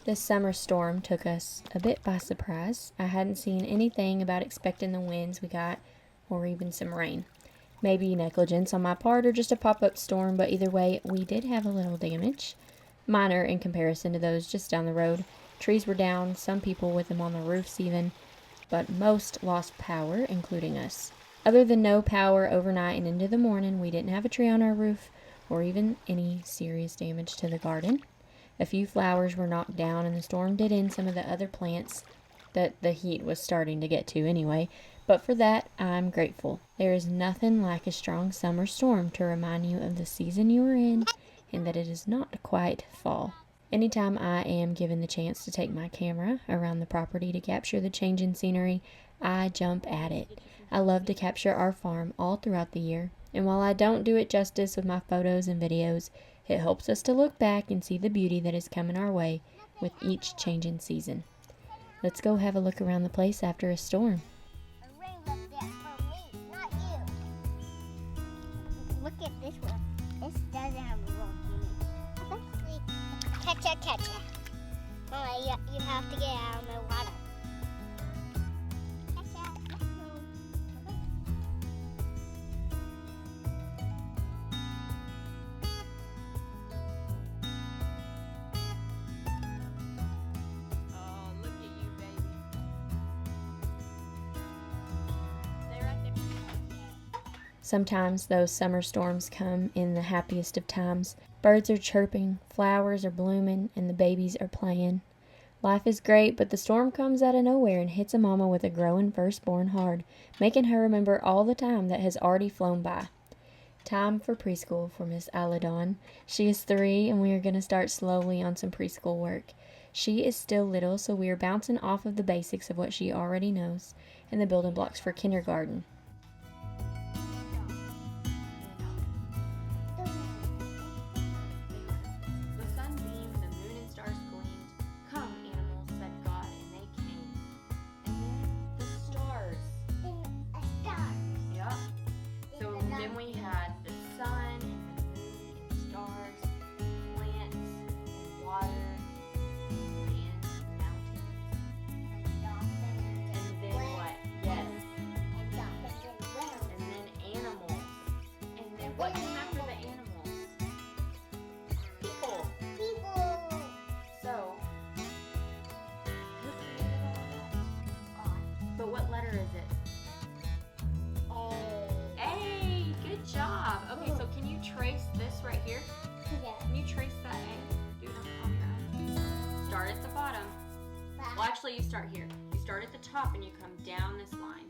This summer storm took us a bit by surprise. I hadn't seen anything about expecting the winds we got or even some rain. Maybe negligence on my part or just a pop-up storm, but either way, we did have a little damage. Minor in comparison to those just down the road. Trees were down, some people with them on the roofs even, but most lost power, including us. Other than no power overnight and into the morning, we didn't have a tree on our roof or even any serious damage to the garden. A few flowers were knocked down, and the storm did end some of the other plants that the heat was starting to get to anyway, but for that, I'm grateful. There is nothing like a strong summer storm to remind you of the season you are in and that it is not quite fall. Anytime I am given the chance to take my camera around the property to capture the change in scenery, I jump at it. I love to capture our farm all throughout the year, and while I don't do it justice with my photos and videos, it helps us to look back and see the beauty that is coming our way with each change in season. Let's go have a look around the place after a storm. A rain left there for me, not you. Look at this one. This doesn't have a rope in it. Catch. Oh, you have to get out of the water. Sometimes those summer storms come in the happiest of times. Birds are chirping, flowers are blooming, and the babies are playing. Life is great, but the storm comes out of nowhere and hits a mama with a growing firstborn hard, making her remember all the time that has already flown by. Time for preschool for Miss Aladon. She is 3, and we are going to start slowly on some preschool work. She is still little, so we are bouncing off of the basics of what she already knows and the building blocks for kindergarten. What came after the animals? People. So, but what letter is it? A. Good job. Okay, so can you trace this right here? Yeah. Can you trace that A? Do it on your own. Start at the bottom. Well, actually, you start here. You start at the top and you come down this line.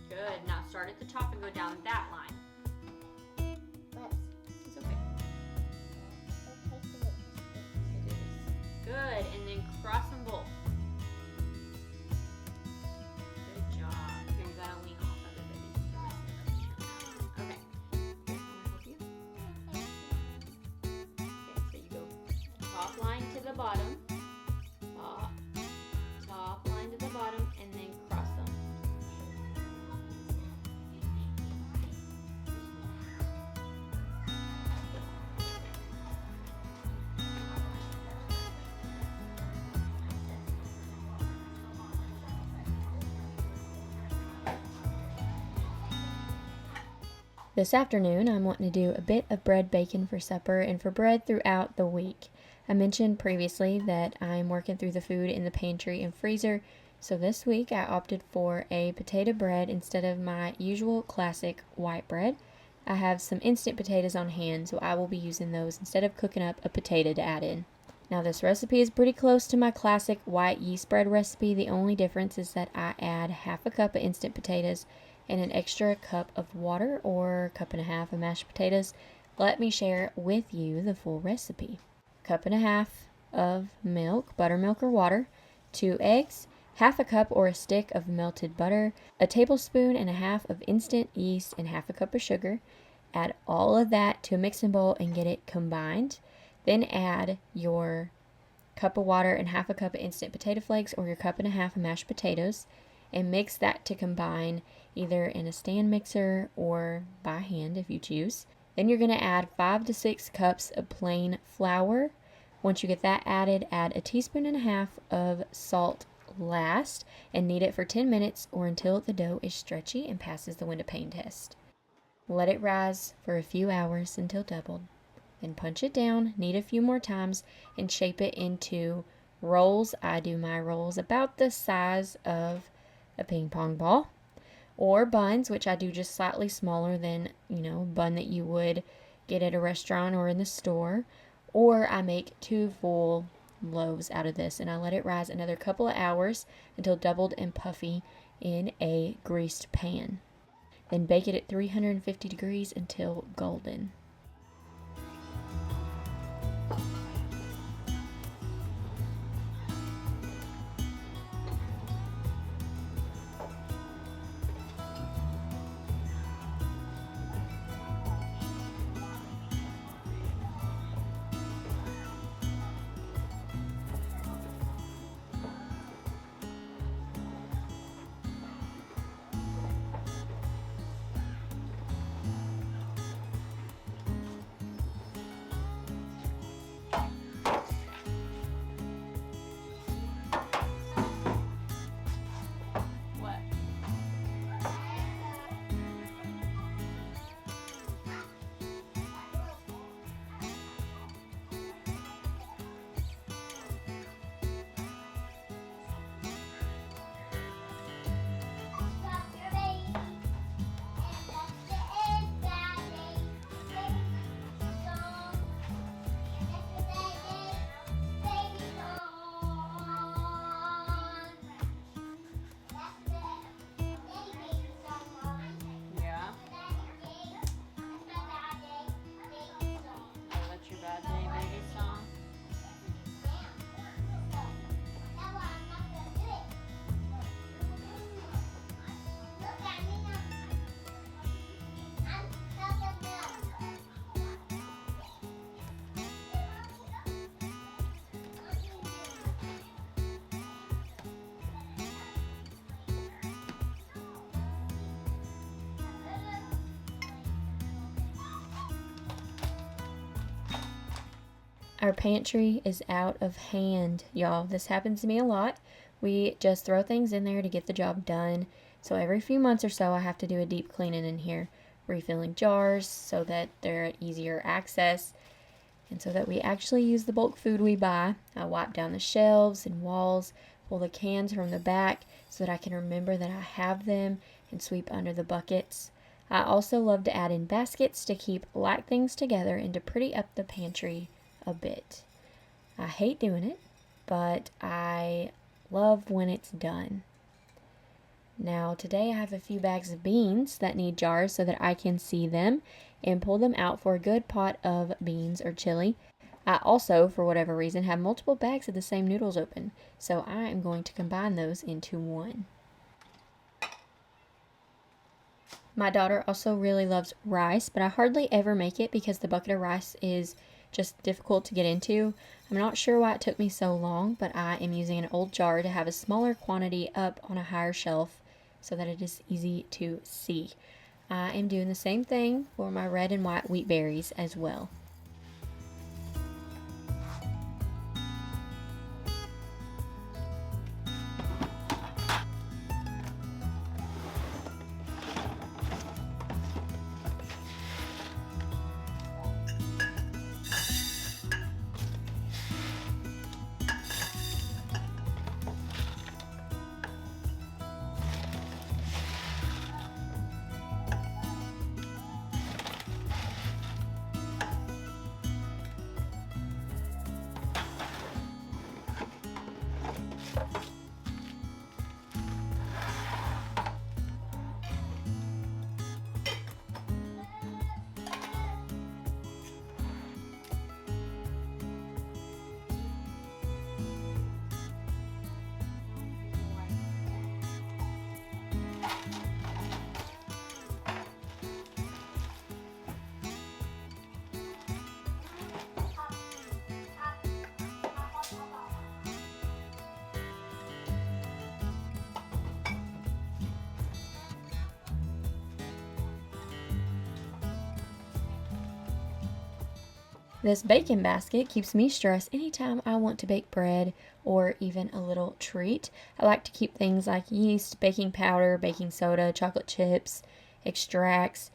Good. Now start at the top and go down that line. It's okay. It is. Good. And then cross them both. Good job. Here, you gotta lean off of it, baby. Okay. Can I help you? Okay, so you go top line to the bottom. Top line to the bottom, and then cross them. This afternoon, I'm wanting to do a bit of bread baking for supper and for bread throughout the week. I mentioned previously that I'm working through the food in the pantry and freezer, so this week I opted for a potato bread instead of my usual classic white bread. I have some instant potatoes on hand, so I will be using those instead of cooking up a potato to add in. Now this recipe is pretty close to my classic white yeast bread recipe. The only difference is that I add half a cup of instant potatoes and an extra cup of water or a cup and a half of mashed potatoes. Let me share with you the full recipe. Cup and a half of milk, buttermilk or water, 2 eggs, half a cup or a stick of melted butter, a tablespoon and a half of instant yeast, and half a cup of sugar. Add all of that to a mixing bowl and get it combined. Then add your cup of water and half a cup of instant potato flakes or your cup and a half of mashed potatoes, and mix that to combine either in a stand mixer or by hand if you choose. Then you're going to add 5 to 6 cups of plain flour. Once you get that added, add a teaspoon and a half of salt last and knead it for 10 minutes or until the dough is stretchy and passes the window pane test. Let it rise for a few hours until doubled. Then punch it down, knead a few more times, and shape it into rolls. I do my rolls about the size of a ping pong ball. Or buns, which I do just slightly smaller than, bun that you would get at a restaurant or in the store. Or I make 2 full loaves out of this, and I let it rise another couple of hours until doubled and puffy in a greased pan. Then bake it at 350 degrees until golden. Our pantry is out of hand, y'all. This happens to me a lot. We just throw things in there to get the job done. So every few months or so, I have to do a deep cleaning in here, refilling jars so that they're at easier access and so that we actually use the bulk food we buy. I wipe down the shelves and walls, pull the cans from the back so that I can remember that I have them, and sweep under the buckets. I also love to add in baskets to keep light things together and to pretty up the pantry a bit. I hate doing it, but I love when it's done. Now today I have a few bags of beans that need jars so that I can see them and pull them out for a good pot of beans or chili. I also, for whatever reason, have multiple bags of the same noodles open, so I am going to combine those into one. My daughter also really loves rice, but I hardly ever make it because the bucket of rice is just difficult to get into. I'm not sure why it took me so long, but I am using an old jar to have a smaller quantity up on a higher shelf so that it is easy to see. I am doing the same thing for my red and white wheat berries as well. This baking basket keeps me stressed anytime I want to bake bread or even a little treat. I like to keep things like yeast, baking powder, baking soda, chocolate chips, extracts,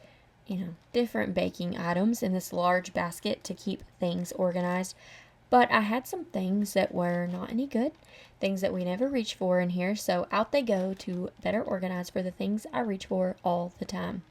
different baking items in this large basket to keep things organized. But I had some things that were not any good, things that we never reach for in here, so out they go to better organize for the things I reach for all the time.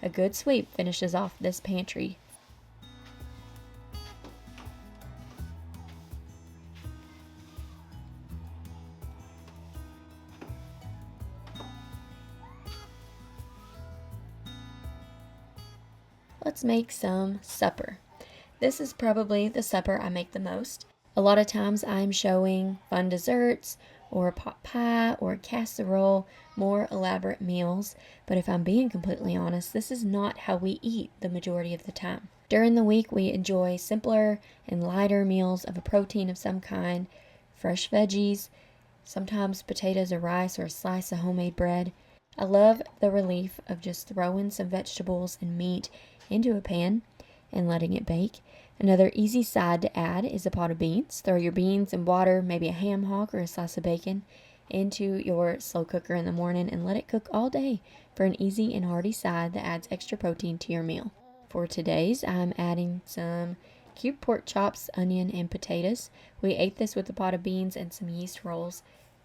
A good sweep finishes off this pantry. Let's make some supper. This is probably the supper I make the most. A lot of times I'm showing fun desserts or a pot pie or a casserole, more elaborate meals. But if I'm being completely honest, this is not how we eat the majority of the time. During the week, we enjoy simpler and lighter meals of a protein of some kind, fresh veggies, sometimes potatoes or rice or a slice of homemade bread. I love the relief of just throwing some vegetables and meat into a pan and letting it bake. Another easy side to add is a pot of beans. Throw your beans and water, maybe a ham hock or a slice of bacon, into your slow cooker in the morning and let it cook all day for an easy and hearty side that adds extra protein to your meal. For today's, I'm adding some cubed pork chops, onion, and potatoes. We ate this with a pot of beans and some yeast rolls,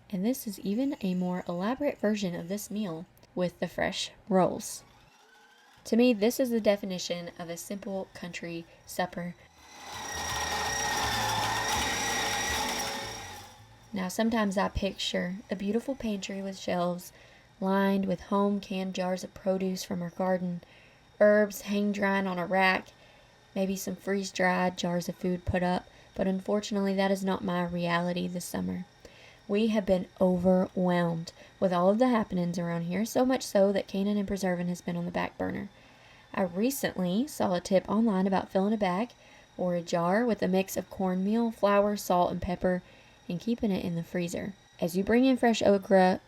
and this is even a more elaborate version of this meal with the fresh rolls. To me, this is the definition of a simple country supper. Now, sometimes I picture a beautiful pantry with shelves lined with home canned jars of produce from our garden, herbs hang drying on a rack, maybe some freeze-dried jars of food put up, but unfortunately that is not my reality this summer. We have been overwhelmed with all of the happenings around here, so much so that canning and preserving has been on the back burner. I recently saw a tip online about filling a bag or a jar with a mix of cornmeal, flour, salt, and pepper and keeping it in the freezer. As you bring in fresh okra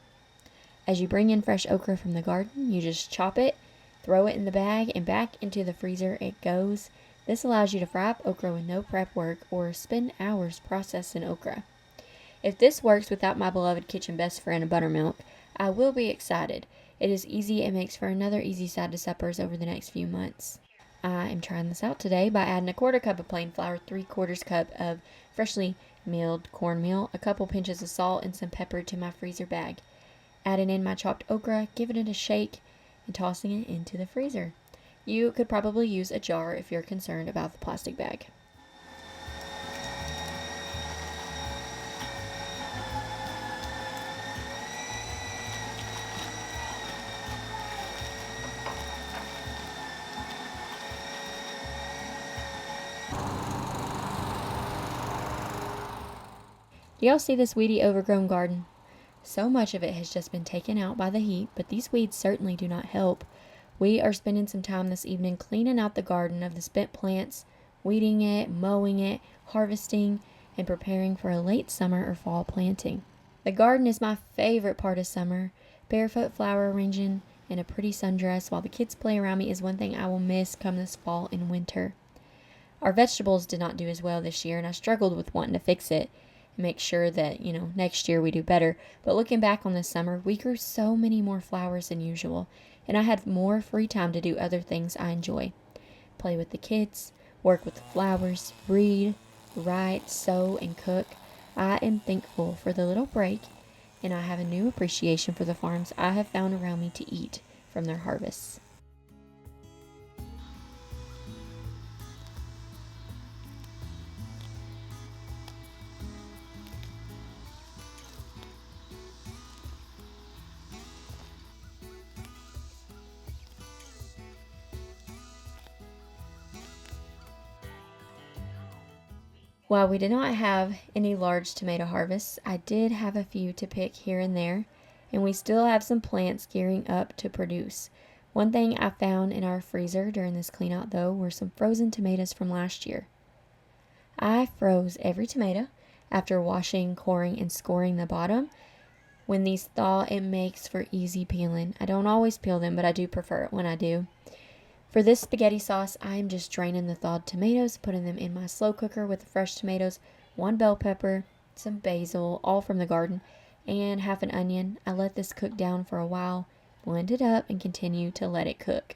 from the garden, you just chop it, throw it in the bag, and back into the freezer it goes. This allows you to fry up okra with no prep work or spend hours processing okra. If this works without my beloved kitchen best friend, buttermilk, I will be excited. It is easy and makes for another easy side to suppers over the next few months. I am trying this out today by adding a 1/4 cup of plain flour, 3/4 cup of freshly milled cornmeal, a couple pinches of salt, and some pepper to my freezer bag. Adding in my chopped okra, giving it a shake, and tossing it into the freezer. You could probably use a jar if you're concerned about the plastic bag. Do y'all see this weedy overgrown garden? So much of it has just been taken out by the heat, but these weeds certainly do not help. We are spending some time this evening cleaning out the garden of the spent plants, weeding it, mowing it, harvesting, and preparing for a late summer or fall planting. The garden is my favorite part of summer. Barefoot flower arranging in a pretty sundress while the kids play around me is one thing I will miss come this fall and winter. Our vegetables did not do as well this year, and I struggled with wanting to fix it and make sure that, next year we do better. But looking back on this summer, we grew so many more flowers than usual, and I had more free time to do other things I enjoy. Play with the kids, work with the flowers, read, write, sew, and cook. I am thankful for the little break, and I have a new appreciation for the farms I have found around me to eat from their harvests. While we did not have any large tomato harvests, I did have a few to pick here and there, and we still have some plants gearing up to produce. One thing I found in our freezer during this clean out though were some frozen tomatoes from last year. I froze every tomato after washing, coring, and scoring the bottom. When these thaw, it makes for easy peeling. I don't always peel them, but I do prefer it when I do. For this spaghetti sauce, I am just draining the thawed tomatoes, putting them in my slow cooker with the fresh tomatoes, 1 bell pepper, some basil, all from the garden, and half an onion. I let this cook down for a while, blend it up, and continue to let it cook.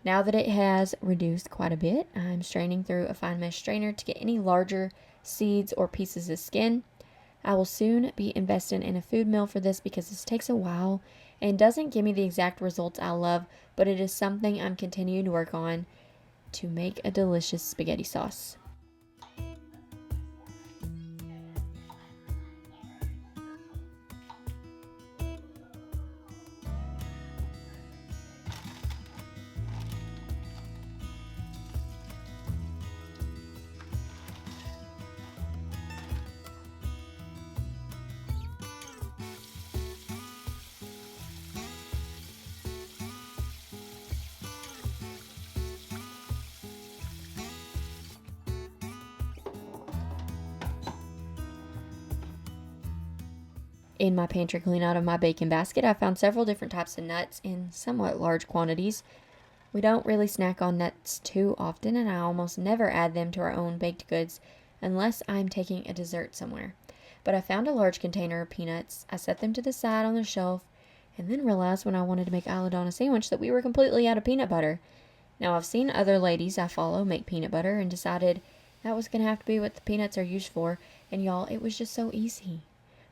Now that it has reduced quite a bit, I'm straining through a fine mesh strainer to get any larger seeds or pieces of skin. I will soon be investing in a food mill for this because this takes a while and doesn't give me the exact results I love, but it is something I'm continuing to work on to make a delicious spaghetti sauce. In my pantry clean out of my bacon basket, I found several different types of nuts in somewhat large quantities. We don't really snack on nuts too often, and I almost never add them to our own baked goods unless I'm taking a dessert somewhere. But I found a large container of peanuts. I set them to the side on the shelf and then realized when I wanted to make Isladon a sandwich that we were completely out of peanut butter. Now, I've seen other ladies I follow make peanut butter and decided that was going to have to be what the peanuts are used for, and y'all, it was just so easy.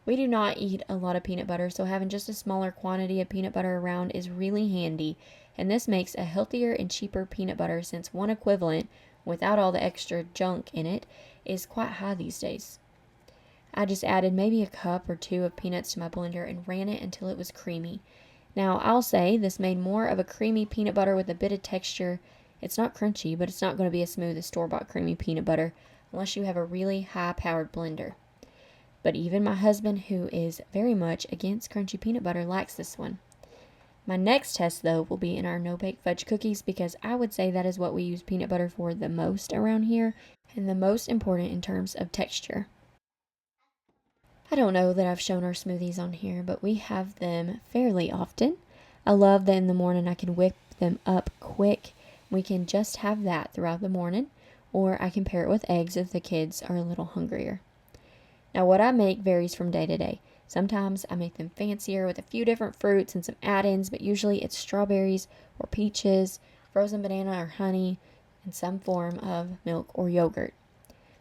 We do not eat a lot of peanut butter, so having just a smaller quantity of peanut butter around is really handy, and this makes a healthier and cheaper peanut butter since one equivalent, without all the extra junk in it, is quite high these days. I just added maybe a cup or two of peanuts to my blender and ran it until it was creamy. Now, I'll say this made more of a creamy peanut butter with a bit of texture. It's not crunchy, but it's not going to be as smooth as store-bought creamy peanut butter unless you have a really high-powered blender. But even my husband, who is very much against crunchy peanut butter, likes this one. My next test, though, will be in our no-bake fudge cookies because I would say that is what we use peanut butter for the most around here and the most important in terms of texture. I don't know that I've shown our smoothies on here, but we have them fairly often. I love that in the morning I can whip them up quick. We can just have that throughout the morning, or I can pair it with eggs if the kids are a little hungrier. Now, what I make varies from day to day. Sometimes I make them fancier with a few different fruits and some add-ins, but usually it's strawberries or peaches, frozen banana or honey, and some form of milk or yogurt.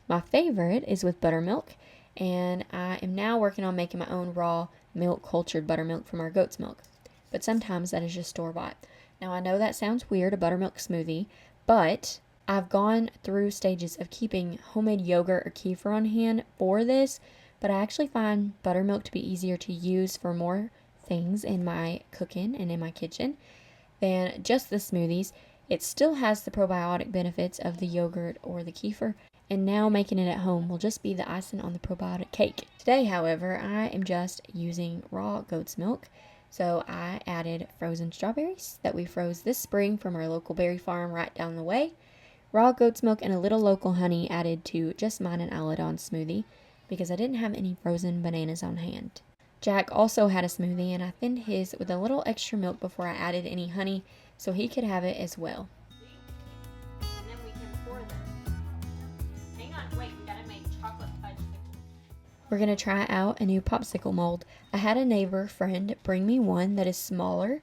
My favorite is with buttermilk, and I am now working on making my own raw milk cultured buttermilk from our goat's milk. But sometimes that is just store-bought. Now, I know that sounds weird, a buttermilk smoothie, but I've gone through stages of keeping homemade yogurt or kefir on hand for this, but I actually find buttermilk to be easier to use for more things in my cooking and in my kitchen than just the smoothies. It still has the probiotic benefits of the yogurt or the kefir, and now making it at home will just be the icing on the probiotic cake. Today, however, I am just using raw goat's milk. So I added frozen strawberries that we froze this spring from our local berry farm right down the way, raw goat's milk, and a little local honey added to just mine and Isladon smoothie because I didn't have any frozen bananas on hand. Jack also had a smoothie, and I thinned his with a little extra milk before I added any honey so he could have it as well. And then we can pour them. Hang on, wait, we gotta make chocolate fudge cookies. We're gonna try out a new popsicle mold. I had a neighbor friend bring me one that is smaller,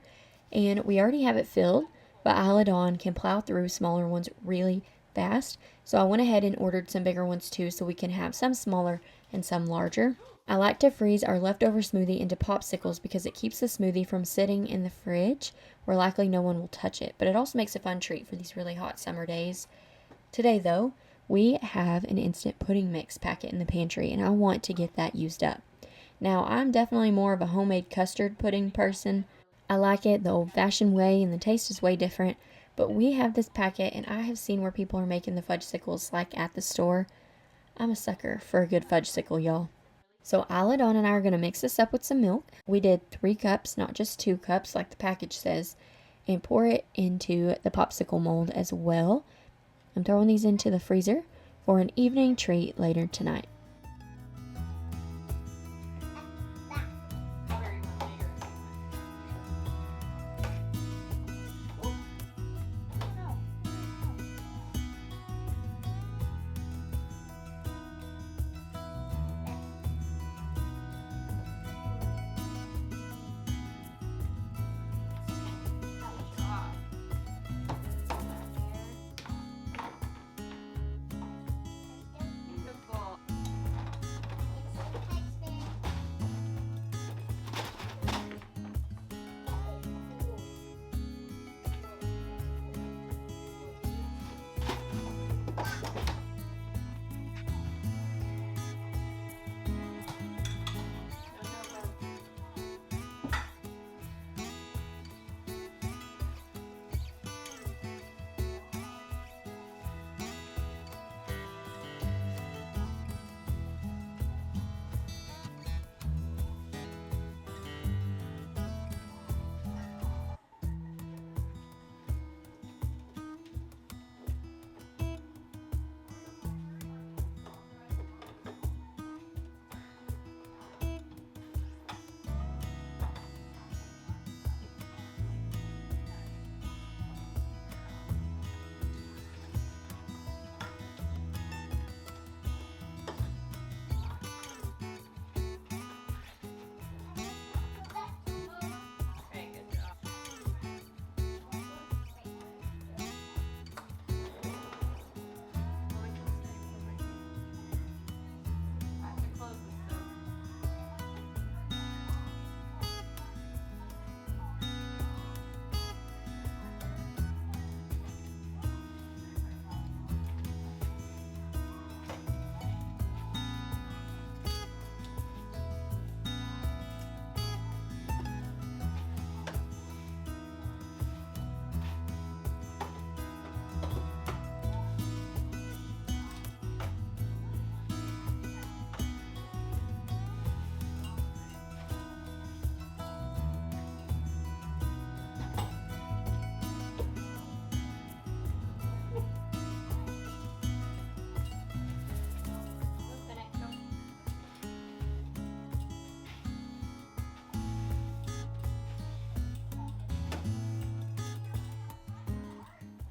and we already have it filled, but Isladon can plow through smaller ones really fast, so I went ahead and ordered some bigger ones too so we can have some smaller and some larger. I like to freeze our leftover smoothie into popsicles because it keeps the smoothie from sitting in the fridge where likely no one will touch it, but it also makes a fun treat for these really hot summer days. Today, though, we have an instant pudding mix packet in the pantry, and I want to get that used up. Now, I'm definitely more of a homemade custard pudding person. I like it the old-fashioned way, and the taste is way different, but we have this packet, and I have seen where people are making the fudgesicles like at the store. I'm a sucker for a good fudgesicle, y'all. So Aladon and I are going to mix this up with some milk. We did 3 cups, not just 2 cups like the package says, and pour it into the popsicle mold as well. I'm throwing these into the freezer for an evening treat later tonight.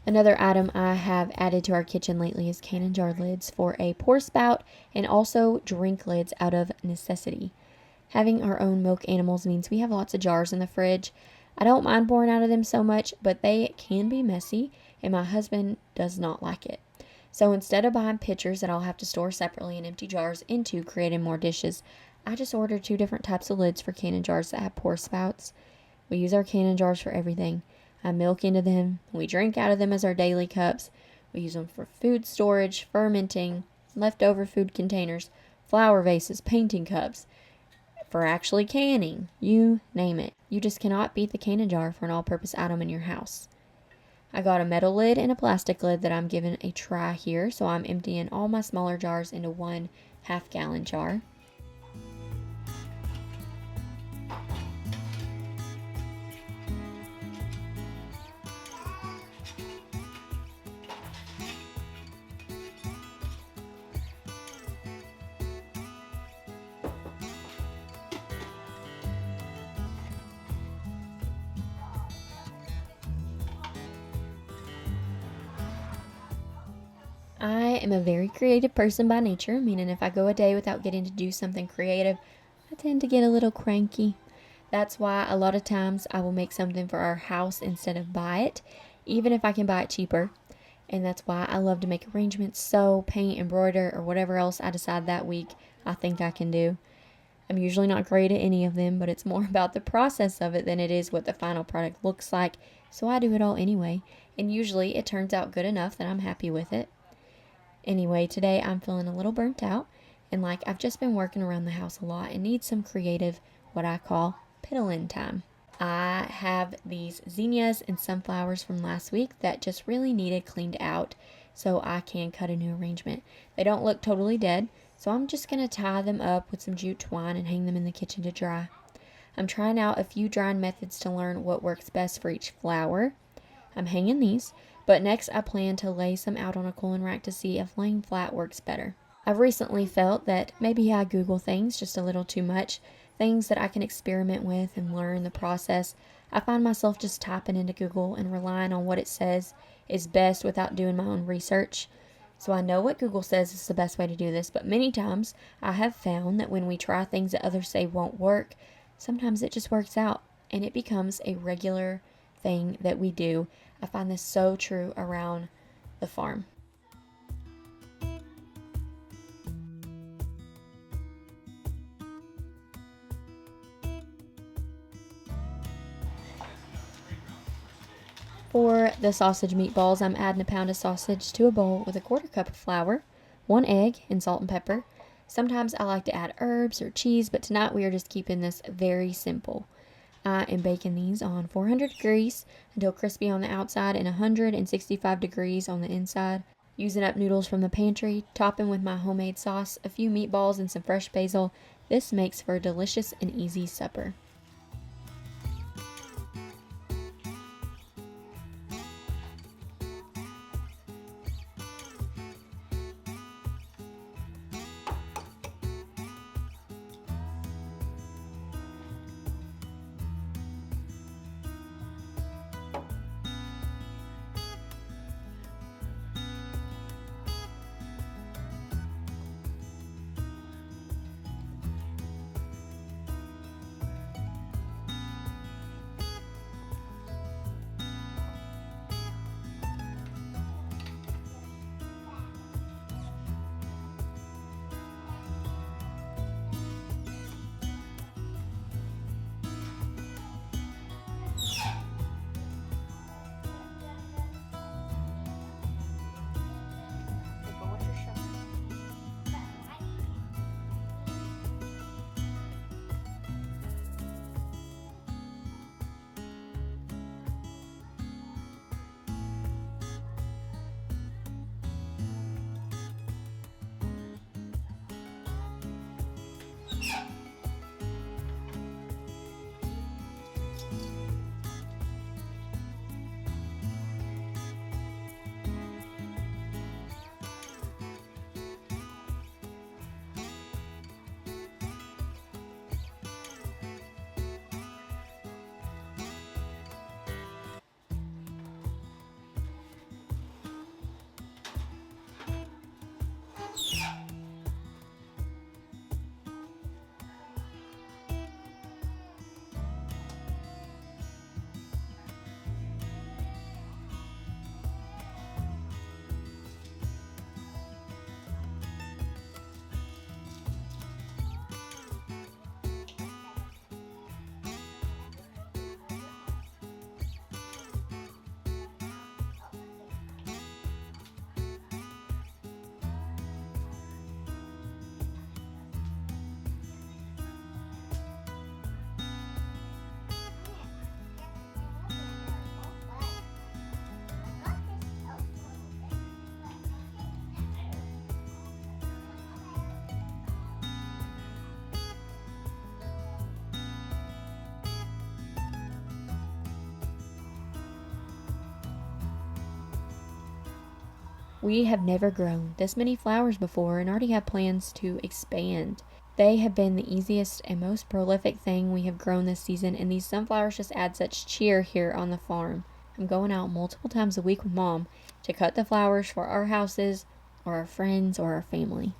Another item I have added to our kitchen lately is cannon jar lids for a pour spout and also drink lids out of necessity. Having our own milk animals means we have lots of jars in the fridge. I don't mind pouring out of them so much, but they can be messy, and my husband does not like it. So instead of buying pitchers that I'll have to store separately and empty jars into, creating more dishes, I just ordered 2 different types of lids for cannon jars that have pour spouts. We use our cannon jars for everything. I milk into them. We drink out of them as our daily cups. We use them for food storage, fermenting, leftover food containers, flower vases, painting cups, for actually canning. You name it. You just cannot beat the cannon jar for an all-purpose item in your house. I got a metal lid and a plastic lid that I'm giving a try here, so I'm emptying all my smaller jars into one half-gallon jar. I am a very creative person by nature, meaning if I go a day without getting to do something creative, I tend to get a little cranky. That's why a lot of times I will make something for our house instead of buy it, even if I can buy it cheaper. And that's why I love to make arrangements, sew, paint, embroider, or whatever else I decide that week I think I can do. I'm usually not great at any of them, but it's more about the process of it than it is what the final product looks like, so I do it all anyway, and usually it turns out good enough that I'm happy with it. Anyway, today I'm feeling a little burnt out, and like I've just been working around the house a lot and need some creative, what I call piddling time. I have these zinnias and sunflowers from last week that just really needed cleaned out. so I can cut a new arrangement. They don't look totally dead, so I'm just going to tie them up with some jute twine and hang them in the kitchen to dry. I'm trying out a few drying methods to learn what works best for each flower. I'm hanging these, but next I plan to lay some out on a cooling rack to see if laying flat works better. I've recently felt that maybe I Google things just a little too much, things that I can experiment with and learn the process. I find myself just typing into Google and relying on what it says is best without doing my own research. So I know what Google says is the best way to do this, but many times I have found that when we try things that others say won't work, sometimes it just works out and it becomes a regular thing that we do. I find this so true around the farm. For the sausage meatballs, I'm adding a pound of sausage to a bowl with a 1/4 cup of flour, 1 egg, and salt and pepper. Sometimes I like to add herbs or cheese, but tonight we are just keeping this very simple. I am baking these on 400 degrees until crispy on the outside and 165 degrees on the inside. Using up noodles from the pantry, topping with my homemade sauce, a few meatballs, and some fresh basil, this makes for a delicious and easy supper. We have never grown this many flowers before and already have plans to expand. They have been the easiest and most prolific thing we have grown this season, and these sunflowers just add such cheer here on the farm. I'm going out multiple times a week with Mom to cut the flowers for our houses or our friends or our family.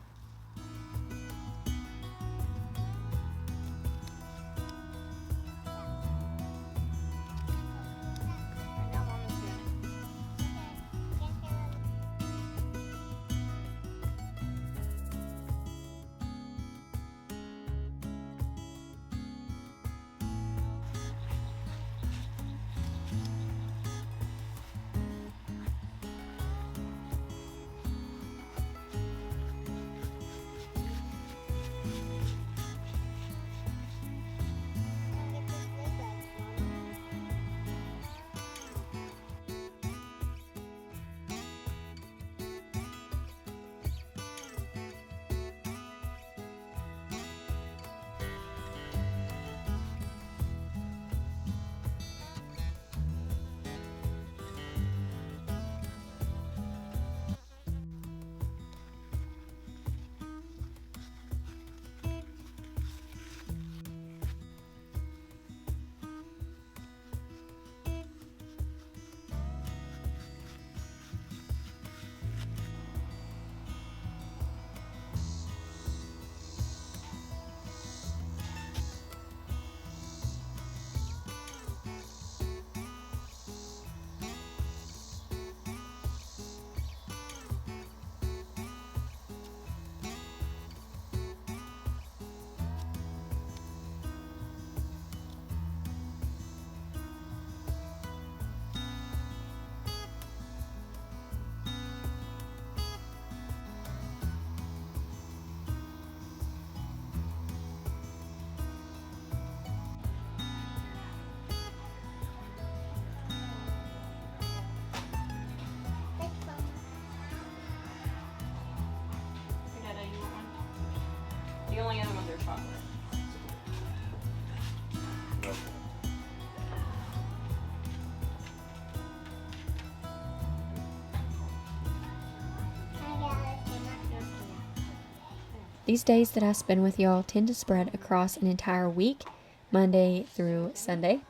These days that I spend with y'all tend to spread across an entire week, Monday through Sunday.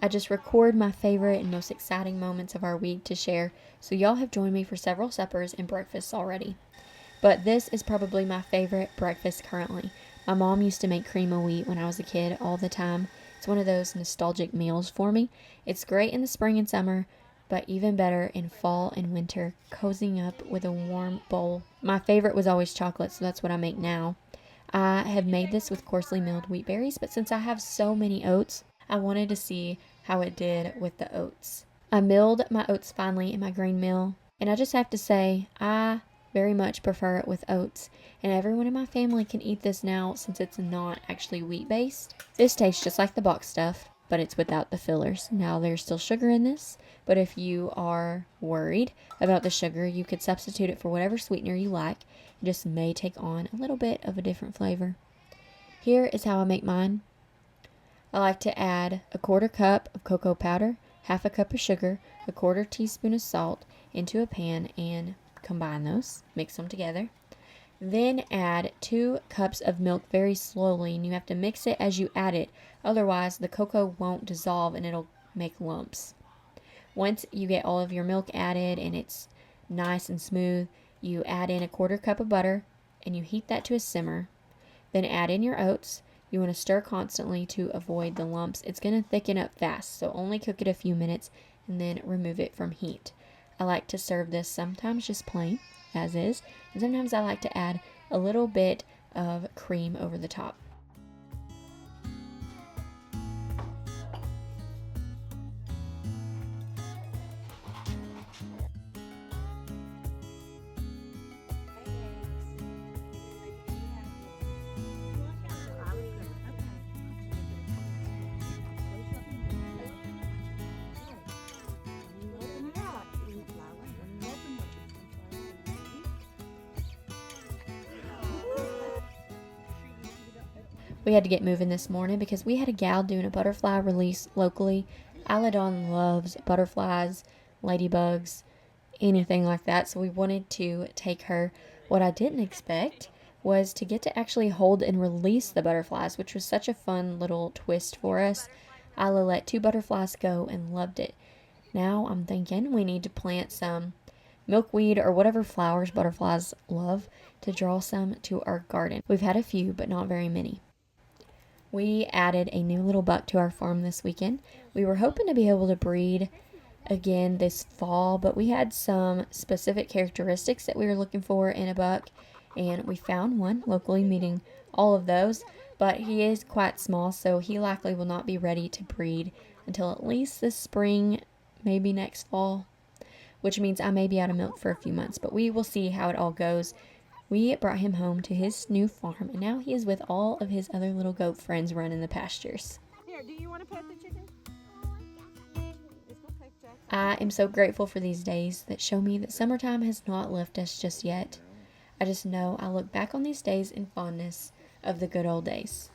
I just record my favorite and most exciting moments of our week to share, so y'all have joined me for several suppers and breakfasts already. But this is probably my favorite breakfast currently. My mom used to make cream of wheat when I was a kid all the time. It's one of those nostalgic meals for me. It's great in the spring and summer, but even better in fall and winter, cozying up with a warm bowl. My favorite was always chocolate, so that's what I make now. I have made this with coarsely milled wheat berries, but since I have so many oats, I wanted to see how it did with the oats. I milled my oats finely in my grain mill, and I just have to say, I very much prefer it with oats, and everyone in my family can eat this now since it's not actually wheat based. This tastes just like the box stuff, but it's without the fillers. Now there's still sugar in this, but if you are worried about the sugar, you could substitute it for whatever sweetener you like. It just may take on a little bit of a different flavor. Here is how I make mine. I like to add a 1/4 cup of cocoa powder, 1/2 cup of sugar, a 1/4 teaspoon of salt into a pan and combine those, mix them together. Then add 2 cups of milk very slowly, and you have to mix it as you add it, otherwise the cocoa won't dissolve and it'll make lumps. Once you get all of your milk added and it's nice and smooth, you add in a 1/4 cup of butter and you heat that to a simmer. Then add in your oats. You want to stir constantly to avoid the lumps. It's going to thicken up fast, so only cook it a few minutes and then remove it from heat. I like to serve this sometimes just plain, as is, and sometimes I like to add a little bit of cream over the top. We had to get moving this morning because we had a gal doing a butterfly release locally. Aladon loves butterflies, ladybugs, anything like that, so we wanted to take her. What I didn't expect was to get to actually hold and release the butterflies, which was such a fun little twist for us. Isla let 2 butterflies go and loved it. Now I'm thinking we need to plant some milkweed or whatever flowers butterflies love to draw some to our garden. We've had a few, but not very many. We added a new little buck to our farm this weekend. We were hoping to be able to breed again this fall, but we had some specific characteristics that we were looking for in a buck, and we found one locally meeting all of those, but he is quite small, so he likely will not be ready to breed until at least this spring, maybe next fall, which means I may be out of milk for a few months, but we will see how it all goes. We brought him home to his new farm, and now he is with all of his other little goat friends running the pastures. Here, do you want to pet the chicken? I am so grateful for these days that show me that summertime has not left us just yet. I just know I look back on these days in fondness of the good old days.